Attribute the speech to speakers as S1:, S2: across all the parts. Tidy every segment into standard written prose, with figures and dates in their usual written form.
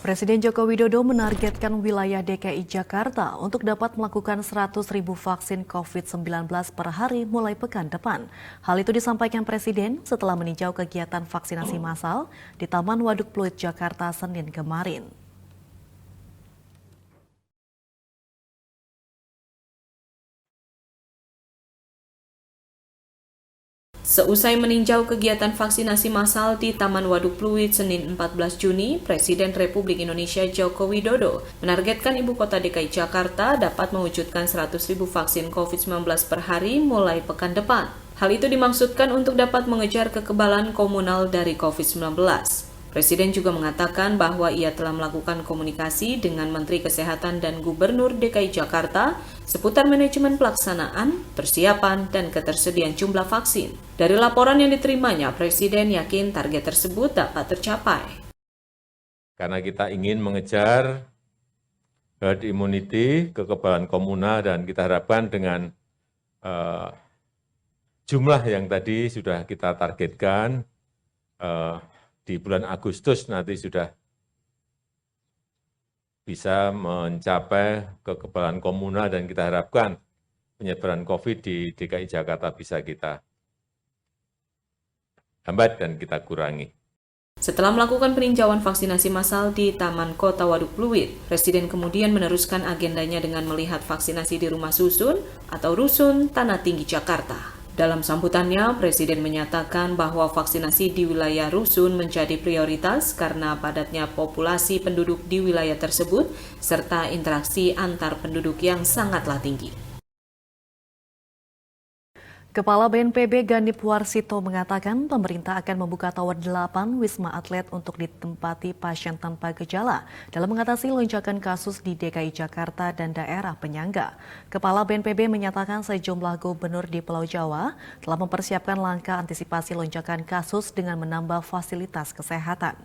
S1: Presiden Joko Widodo menargetkan wilayah DKI Jakarta untuk dapat melakukan 100.000 vaksin COVID-19 per hari mulai pekan depan. Hal itu disampaikan Presiden setelah meninjau kegiatan vaksinasi massal di Taman Waduk Pluit, Jakarta, Senin kemarin.
S2: Seusai meninjau kegiatan vaksinasi massal di Taman Waduk Pluit Senin 14 Juni, Presiden Republik Indonesia Joko Widodo menargetkan Ibu Kota DKI Jakarta dapat mewujudkan 100.000 vaksin COVID-19 per hari mulai pekan depan. Hal itu dimaksudkan untuk dapat mengejar kekebalan komunal dari COVID-19. Presiden juga mengatakan bahwa ia telah melakukan komunikasi dengan Menteri Kesehatan dan Gubernur DKI Jakarta seputar manajemen pelaksanaan, persiapan, dan ketersediaan jumlah vaksin. Dari laporan yang diterimanya, Presiden yakin target tersebut dapat tercapai.
S3: Karena kita ingin mengejar herd immunity, kekebalan komunal, dan kita harapkan dengan jumlah yang tadi sudah kita targetkan, di bulan Agustus nanti sudah bisa mencapai kekebalan komunal dan kita harapkan penyebaran COVID di DKI Jakarta bisa kita hambat dan kita kurangi.
S2: Setelah melakukan peninjauan vaksinasi massal di Taman Kota Waduk Pluit, Presiden kemudian meneruskan agendanya dengan melihat vaksinasi di Rumah Susun atau Rusun Tanah Tinggi Jakarta. Dalam sambutannya, Presiden menyatakan bahwa vaksinasi di wilayah Rusun menjadi prioritas karena padatnya populasi penduduk di wilayah tersebut serta interaksi antar penduduk yang sangatlah tinggi.
S1: Kepala BNPB Ganip Warsito mengatakan pemerintah akan membuka tower 8 Wisma Atlet untuk ditempati pasien tanpa gejala dalam mengatasi lonjakan kasus di DKI Jakarta dan daerah penyangga. Kepala BNPB menyatakan sejumlah gubernur di Pulau Jawa telah mempersiapkan langkah antisipasi lonjakan kasus dengan menambah fasilitas kesehatan.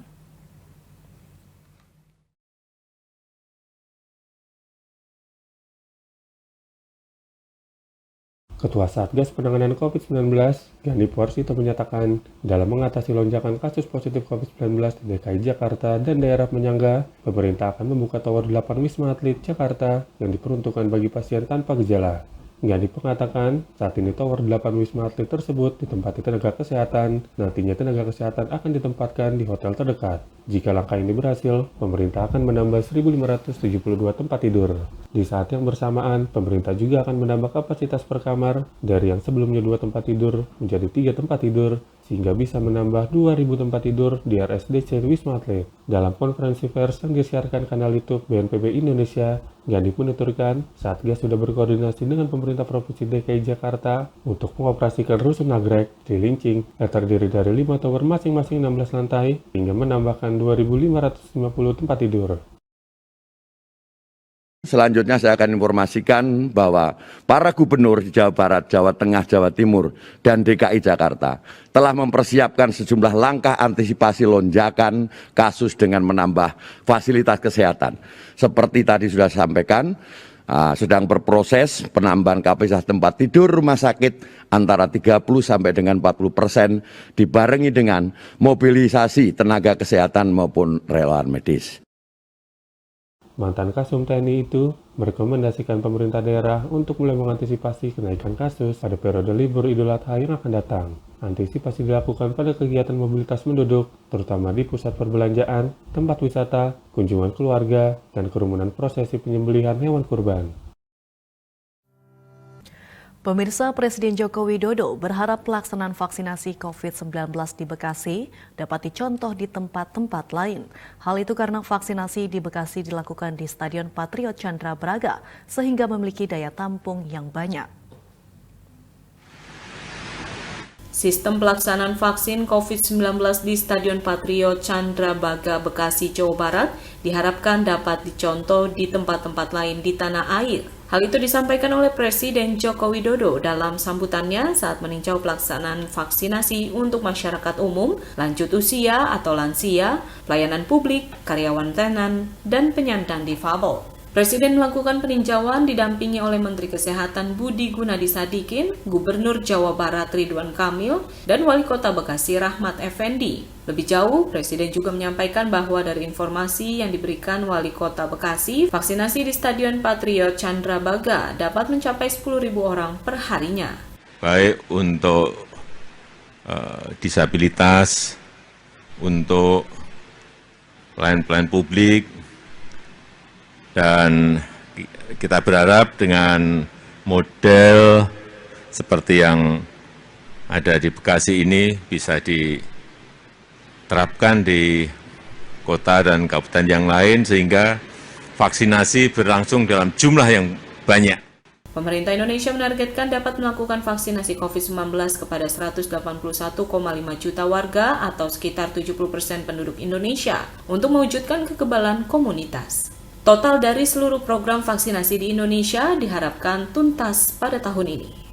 S4: Ketua Satgas Penanganan COVID-19, Ganip Warsito menyatakan, dalam mengatasi lonjakan kasus positif COVID-19 di DKI Jakarta dan daerah penyangga, pemerintah akan membuka tower 8 Wisma Atlet Jakarta yang diperuntukkan bagi pasien tanpa gejala. Ganip mengatakan, saat ini tower 8 Wisma Atlet tersebut ditempati tenaga kesehatan, nantinya tenaga kesehatan akan ditempatkan di hotel terdekat. Jika langkah ini berhasil, pemerintah akan menambah 1.572 tempat tidur. Di saat yang bersamaan, pemerintah juga akan menambah kapasitas per kamar dari yang sebelumnya 2 tempat tidur menjadi 3 tempat tidur, sehingga bisa menambah 2.000 tempat tidur di RSDC Wisma Atlet. Dalam konferensi pers yang disiarkan kanal YouTube BNPB Indonesia, Ganip menuturkan Satgas sudah berkoordinasi dengan pemerintah Provinsi DKI Jakarta untuk mengoperasikan Rusun Nagrek, Cilincing, yang terdiri dari 5 tower masing-masing 16 lantai, hingga menambahkan 2.550 tempat tidur.
S5: Selanjutnya saya akan informasikan bahwa para gubernur di Jawa Barat, Jawa Tengah, Jawa Timur, dan DKI Jakarta telah mempersiapkan sejumlah langkah antisipasi lonjakan kasus dengan menambah fasilitas kesehatan. Seperti tadi sudah sampaikan, sedang berproses penambahan kapasitas tempat tidur rumah sakit antara 30 sampai dengan 40% dibarengi dengan mobilisasi tenaga kesehatan maupun relawan medis.
S4: Mantan Kasum TNI itu merekomendasikan pemerintah daerah untuk mulai mengantisipasi kenaikan kasus pada periode libur Idul Adha yang akan datang. Antisipasi dilakukan pada kegiatan mobilitas penduduk, terutama di pusat perbelanjaan, tempat wisata, kunjungan keluarga, dan kerumunan prosesi penyembelihan hewan kurban.
S1: Pemirsa, Presiden Joko Widodo berharap pelaksanaan vaksinasi COVID-19 di Bekasi dapat dicontoh di tempat-tempat lain. Hal itu karena vaksinasi di Bekasi dilakukan di Stadion Patriot Candrabaga sehingga memiliki daya tampung yang banyak.
S2: Sistem pelaksanaan vaksin COVID-19 di Stadion Patriot Candrabaga, Bekasi, Jawa Barat diharapkan dapat dicontoh di tempat-tempat lain di tanah air. Hal itu disampaikan oleh Presiden Joko Widodo dalam sambutannya saat meninjau pelaksanaan vaksinasi untuk masyarakat umum, lanjut usia atau lansia, pelayanan publik, karyawan tenan, dan penyandang difabel. Presiden melakukan peninjauan didampingi oleh Menteri Kesehatan Budi Gunadi Sadikin, Gubernur Jawa Barat Ridwan Kamil, dan Wali Kota Bekasi Rahmat Effendi. Lebih jauh, Presiden juga menyampaikan bahwa dari informasi yang diberikan Wali Kota Bekasi, vaksinasi di Stadion Patriot Candrabaga dapat mencapai 10.000 orang per harinya.
S3: Baik untuk disabilitas, untuk pelayan-pelayan publik, dan kita berharap dengan model seperti yang ada di Bekasi ini bisa diterapkan di kota dan kabupaten yang lain sehingga vaksinasi berlangsung dalam jumlah yang banyak.
S2: Pemerintah Indonesia menargetkan dapat melakukan vaksinasi COVID-19 kepada 181,5 juta warga atau sekitar 70% penduduk Indonesia untuk mewujudkan kekebalan komunitas. Total dari seluruh program vaksinasi di Indonesia diharapkan tuntas pada tahun ini.